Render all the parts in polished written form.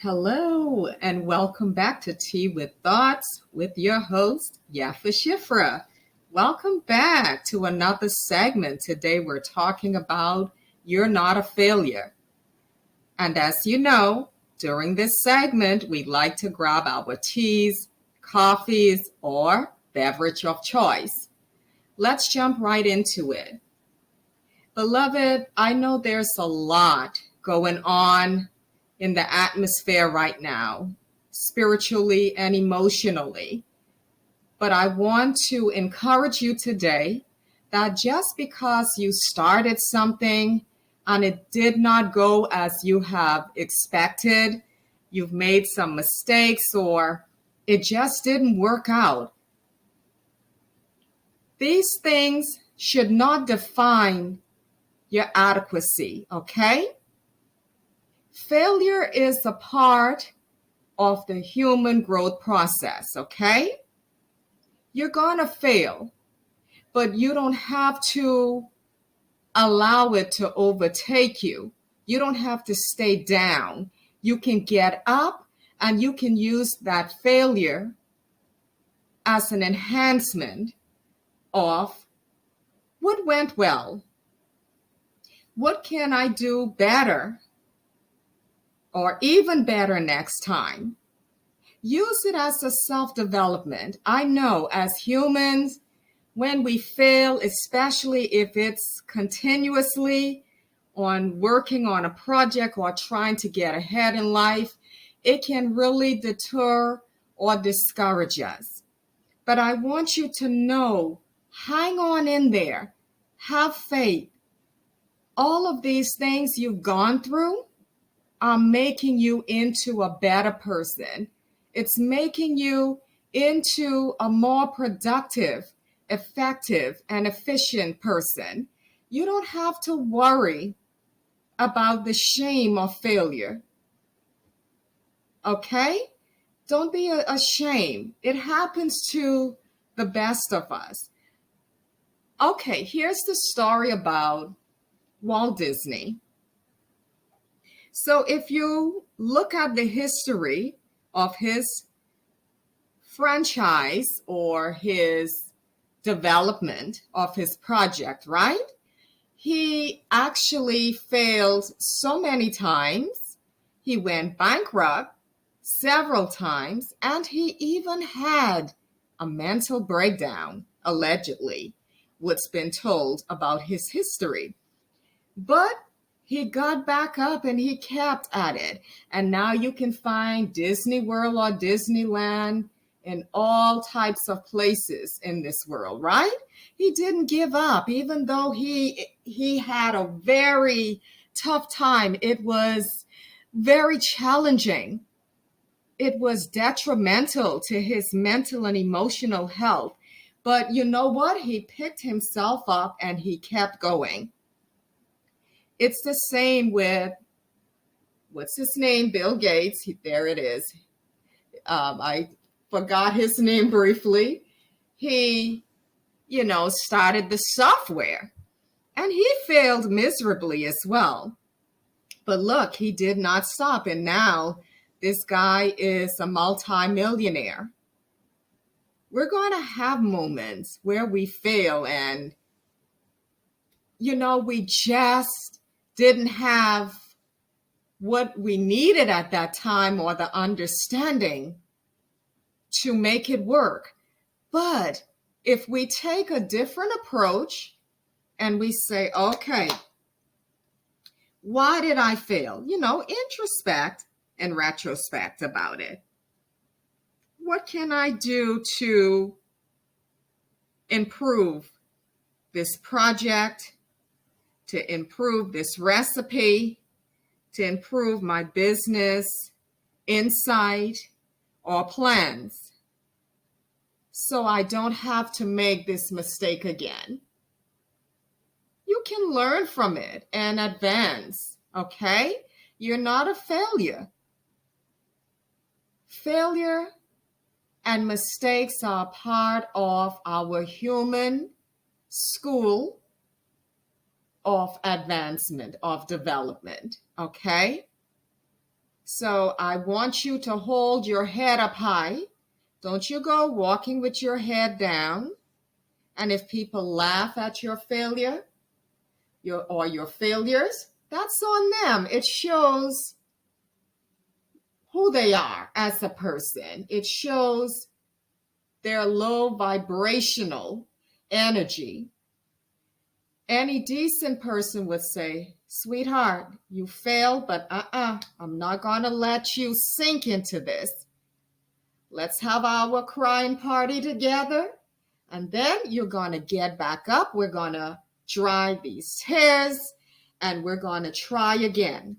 Hello, and welcome back to Tea with Thoughts with your host, Yafa Shifra. Welcome back to another segment. Today we're talking about You're Not a Failure. And as you know, during this segment, we like to grab our teas, coffees, or beverage of choice. Let's jump right into it. Beloved, I know there's a lot going on in the atmosphere right now, spiritually and emotionally. But I want to encourage you today that just because you started something and it did not go as you have expected, you've made some mistakes, or it just didn't work out, these things should not define your adequacy, okay? Failure is a part of the human growth process, okay? You're going to fail, but you don't have to allow it to overtake you. You don't have to stay down. You can get up and you can use that failure as an enhancement of what went well. What can I do better or even better next time? Use it as a self-development. I know as humans, when we fail, especially if it's continuously on working on a project or trying to get ahead in life, it can really deter or discourage us. But I want you to know, hang on in there, have faith. All of these things you've gone through are making you into a better person. It's making you into a more productive, effective, and efficient person. You don't have to worry about the shame of failure. Okay? Don't be ashamed. It happens to the best of us. Okay, here's the story about Walt Disney. So if you look at the history of his franchise or his development of his project, right? He actually failed so many times. He went bankrupt several times, and he even had a mental breakdown, allegedly, what's been told about his history. But he got back up and he kept at it. And now you can find Disney World or Disneyland in all types of places in this world, right? He didn't give up, even though he had a very tough time. It was very challenging. It was detrimental to his mental and emotional health. But you know what? He picked himself up and he kept going. It's the same with, what's his name? Bill Gates. There it is. I forgot his name briefly. He, started the software and he failed miserably as well. But look, he did not stop. And now this guy is a multimillionaire. We're going to have moments where we fail and, we just didn't have what we needed at that time or the understanding to make it work. But if we take a different approach and we say, okay, why did I fail? Introspect and retrospect about it. What can I do to improve this project, to improve this recipe, to improve my business, insight, or plans, so I don't have to make this mistake again? You can learn from it and advance, okay? You're not a failure. Failure and mistakes are part of our human school of advancement, of development, okay? So I want you to hold your head up high. Don't you go walking with your head down. And if people laugh at your failure, your failures, that's on them. It shows who they are as a person. It shows their low vibrational energy. Any decent person would say, sweetheart, you failed, but I'm not going to let you sink into this. Let's have our crying party together, and then you're going to get back up. We're going to dry these tears, and we're going to try again.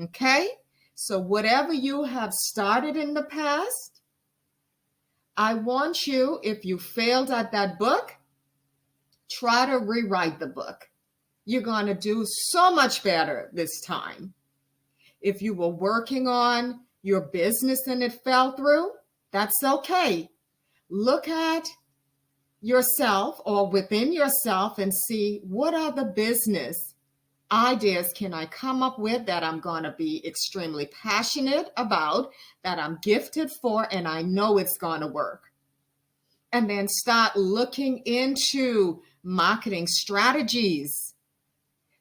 Okay? So whatever you have started in the past, I want you, if you failed at that book, try to rewrite the book. You're going to do so much better this time. If you were working on your business and it fell through, that's okay. Look at yourself or within yourself and see what other business ideas can I come up with that I'm going to be extremely passionate about, that I'm gifted for, and I know it's going to work. And then start looking into marketing strategies.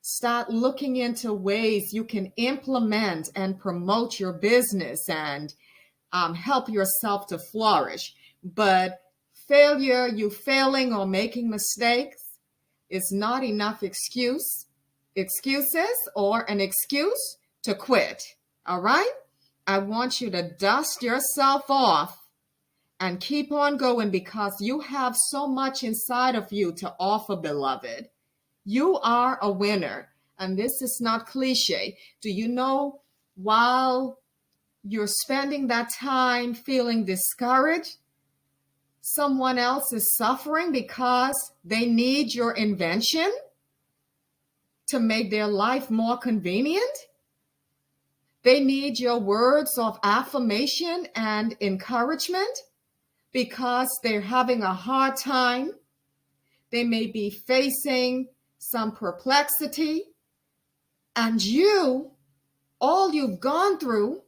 Start looking into ways you can implement and promote your business and help yourself to flourish. But failure, you failing or making mistakes is not enough excuses or an excuse to quit. All right? I want you to dust yourself off and keep on going, because you have so much inside of you to offer, beloved. You are a winner. And this is not cliche. Do you know, while you're spending that time feeling discouraged, someone else is suffering because they need your invention to make their life more convenient? They need your words of affirmation and encouragement because they're having a hard time. They may be facing some perplexity. And you, all you've gone through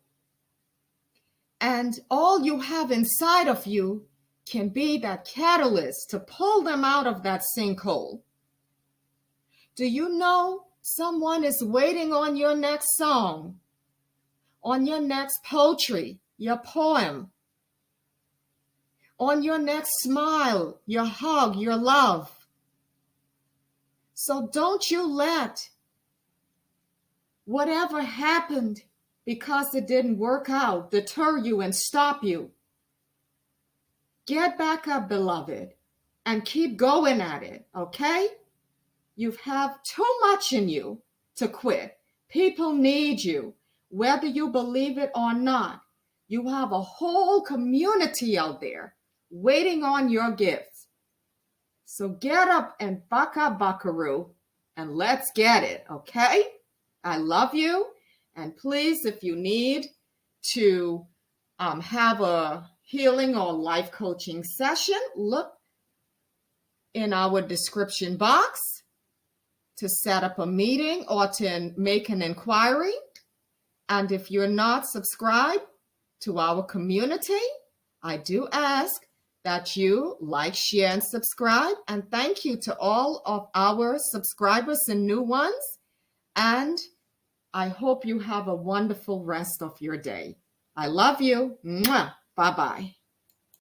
and all you have inside of you can be that catalyst to pull them out of that sinkhole. Do you know someone is waiting on your next song, on your next poetry, your poem, on your next smile, your hug, your love? So don't you let whatever happened because it didn't work out deter you and stop you. Get back up, beloved, and keep going at it, okay? You have too much in you to quit. People need you, whether you believe it or not. You have a whole community out there waiting on your gifts. So get up and buck up, buckaroo, and let's get it, okay? I love you. And please, if you need to have a healing or life coaching session, look in our description box to set up a meeting or to make an inquiry. And if you're not subscribed to our community, I do ask that you like, share, and subscribe. And thank you to all of our subscribers and new ones. And I hope you have a wonderful rest of your day. I love you. Mwah. Bye-bye.